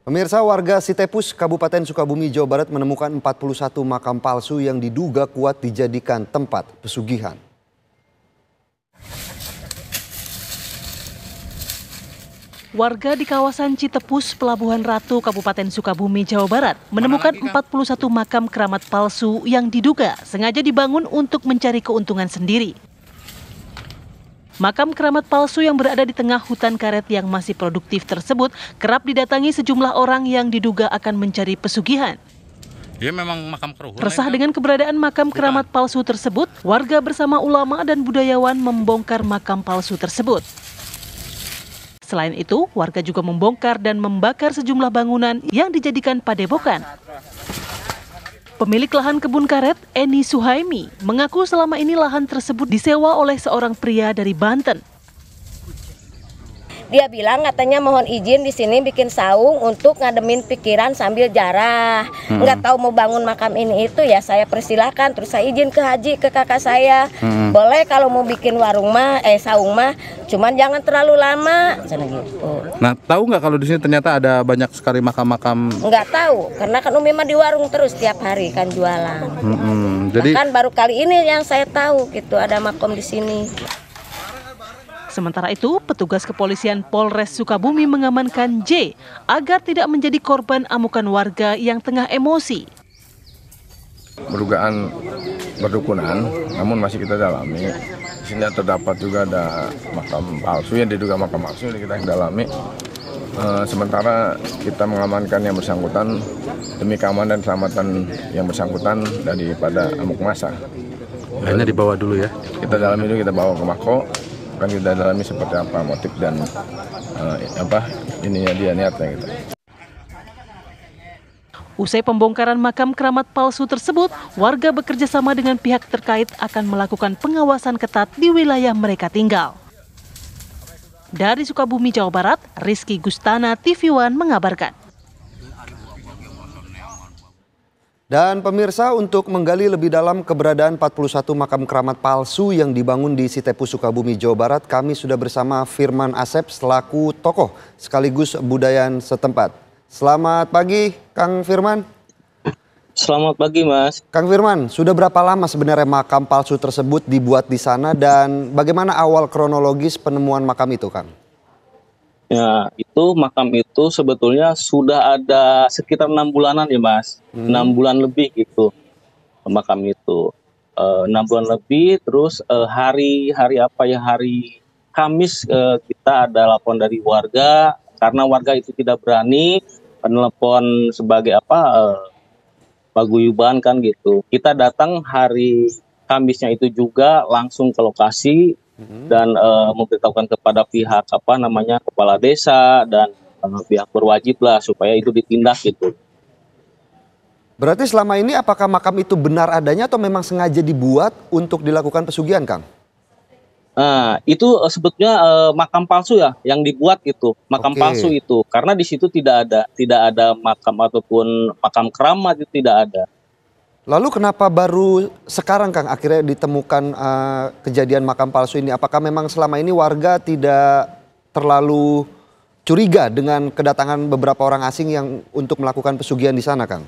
Pemirsa, warga Sitepus, Kabupaten Sukabumi, Jawa Barat menemukan 41 makam palsu yang diduga kuat dijadikan tempat pesugihan. Warga di kawasan Citepus, Pelabuhan Ratu, Kabupaten Sukabumi, Jawa Barat menemukan 41 makam keramat palsu yang diduga sengaja dibangun untuk mencari keuntungan sendiri. Makam keramat palsu yang berada di tengah hutan karet yang masih produktif tersebut kerap didatangi sejumlah orang yang diduga akan mencari pesugihan. Ya, memang makam keruhun. Resah dengan keberadaan makam keramat palsu tersebut, warga bersama ulama dan budayawan membongkar makam palsu tersebut. Selain itu, warga juga membongkar dan membakar sejumlah bangunan yang dijadikan padepokan. Pemilik lahan kebun karet, Eni Suhaimi, mengaku selama ini lahan tersebut disewa oleh seorang pria dari Banten. Dia bilang katanya mohon izin di sini bikin saung untuk ngademin pikiran sambil jarah. Nggak tahu mau bangun makam ini itu ya saya persilahkan. Terus saya izin ke haji ke kakak saya. Boleh kalau mau bikin warung mah, saung mah, cuman jangan terlalu lama. Gitu. Nah, tahu nggak kalau di sini ternyata ada banyak sekali makam-makam? Nggak tahu, karena kan Umi mah di warung terus tiap hari kan jualan. Jadi kan baru kali ini yang saya tahu gitu ada makam di sini. Sementara itu, petugas kepolisian Polres Sukabumi mengamankan J agar tidak menjadi korban amukan warga yang tengah emosi. Berdugaan berdukunan, namun masih kita dalami. Di sini terdapat juga ada makam palsu yang diduga makam palsu yang kita dalami. Sementara kita mengamankan yang bersangkutan demi keamanan dan keselamatan yang bersangkutan daripada amuk massa. hanya dibawa dulu ya. Kita dalami dulu, kita bawa ke Mako. Kan kita dalami seperti apa motif dan ininya dia niatnya gitu. Usai pembongkaran makam keramat palsu tersebut, warga bekerja sama dengan pihak terkait akan melakukan pengawasan ketat di wilayah mereka tinggal. Dari Sukabumi, Jawa Barat, Rizky Gustana, TV One mengabarkan. Dan pemirsa, untuk menggali lebih dalam keberadaan 41 makam keramat palsu yang dibangun di Sitepus, Sukabumi, Jawa Barat, kami sudah bersama Firman Asep selaku tokoh sekaligus budayawan setempat. Selamat pagi, Kang Firman. Selamat pagi, Mas. Kang Firman, sudah berapa lama sebenarnya makam palsu tersebut dibuat di sana dan bagaimana awal kronologis penemuan makam itu, Kang? Ya, itu makam itu sebetulnya sudah ada sekitar 6 bulanan ya, Mas. 6 bulan lebih gitu makam itu. 6 bulan lebih, terus hari Kamis kita ada laporan dari warga karena warga itu tidak berani menelepon sebagai paguyuban kan gitu. Kita datang hari Kamisnya itu juga langsung ke lokasi dan memberitahukan kepada pihak kepala desa dan pihak berwajib lah supaya itu ditindak gitu. Berarti selama ini apakah makam itu benar adanya atau memang sengaja dibuat untuk dilakukan pesugihan, Kang? Nah, itu sebetulnya makam palsu ya yang dibuat itu, makam palsu itu. Karena di situ tidak ada makam ataupun makam keramat, itu tidak ada. Lalu kenapa baru sekarang, Kang, akhirnya ditemukan kejadian makam palsu ini? Apakah memang selama ini warga tidak terlalu curiga dengan kedatangan beberapa orang asing yang untuk melakukan pesugihan di sana, Kang?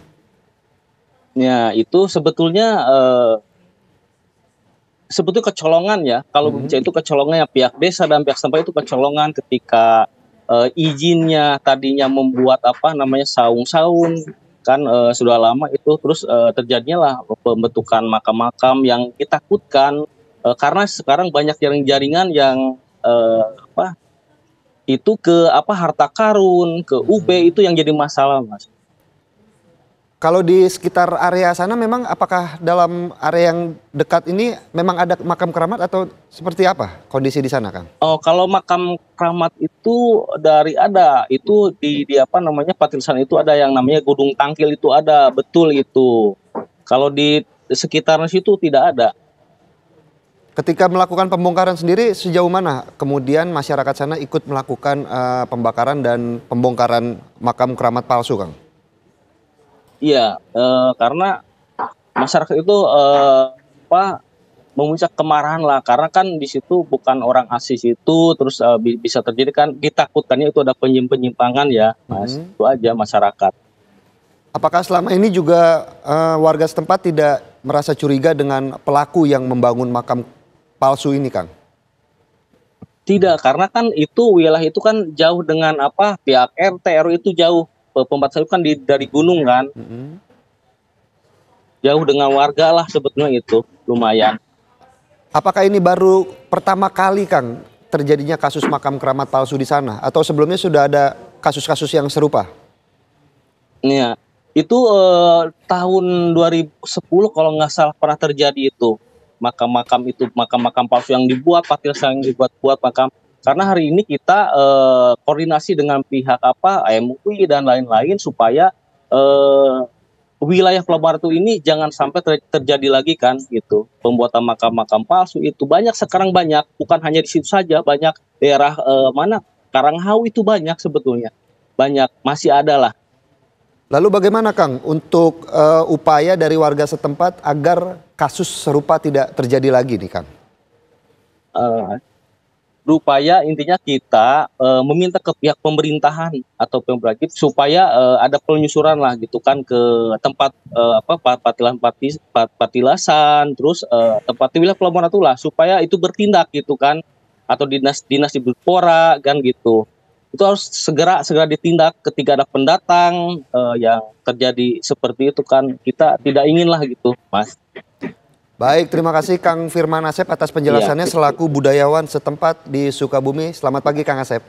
Ya, itu sebetulnya kecolongan ya. Kalau bicara itu kecolongan ya, pihak desa dan pihak setempat itu kecolongan ketika izinnya tadinya membuat saung-saung kan sudah lama itu, terus terjadinya lah pembentukan makam-makam yang ditakutkan karena sekarang banyak jaringan yang itu ke harta karun, ke UB, itu yang jadi masalah, Mas. Kalau di sekitar area sana memang apakah dalam area yang dekat ini memang ada makam keramat atau seperti apa kondisi di sana, Kang? Oh, kalau makam keramat itu itu di Patilsan itu ada yang namanya Gunung Tangkil, itu ada, betul itu. Kalau di sekitar situ tidak ada. Ketika melakukan pembongkaran sendiri sejauh mana kemudian masyarakat sana ikut melakukan pembakaran dan pembongkaran makam keramat palsu, Kang? Iya, karena masyarakat itu memuncak kemarahan lah, karena kan di situ bukan orang asli situ, terus bisa terjadi kan ditakutkannya itu ada penyimpangan ya, Mas. Itu aja masyarakat. Apakah selama ini juga warga setempat tidak merasa curiga dengan pelaku yang membangun makam palsu ini, Kang? Tidak, karena kan itu wilayah itu kan jauh dengan pihak RT RW itu jauh, pembatasan itu kan dari gunung kan, jauh dengan warga lah sebetulnya itu lumayan. Apakah ini baru pertama kali, Kang, terjadinya kasus makam keramat palsu di sana? Atau sebelumnya sudah ada kasus-kasus yang serupa? Iya, itu tahun 2010 kalau nggak salah pernah terjadi itu. Makam-makam palsu yang dibuat, patilasan yang dibuat makam. Karena hari ini kita koordinasi dengan pihak MUI dan lain-lain supaya wilayah Pelabuhan Ratu ini jangan sampai terjadi lagi kan gitu. Pembuatan makam-makam palsu itu sekarang banyak, bukan hanya di situ saja, banyak daerah Karanghau itu banyak sebetulnya. Banyak, masih ada lah. Lalu bagaimana, Kang, untuk upaya dari warga setempat agar kasus serupa tidak terjadi lagi nih, Kang? Berupaya intinya kita meminta ke pihak pemerintahan atau pemberwajib supaya ada penyusuran lah gitu kan ke tempat patilasan, terus tempat wilayah Pelabuhan Ratu lah supaya itu bertindak gitu kan, atau dinas di Budpora kan gitu. Itu harus segera ditindak ketika ada pendatang yang terjadi seperti itu kan, kita tidak ingin lah gitu, Mas. Baik, terima kasih Kang Firman Asep atas penjelasannya selaku budayawan setempat di Sukabumi. Selamat pagi, Kang Asep.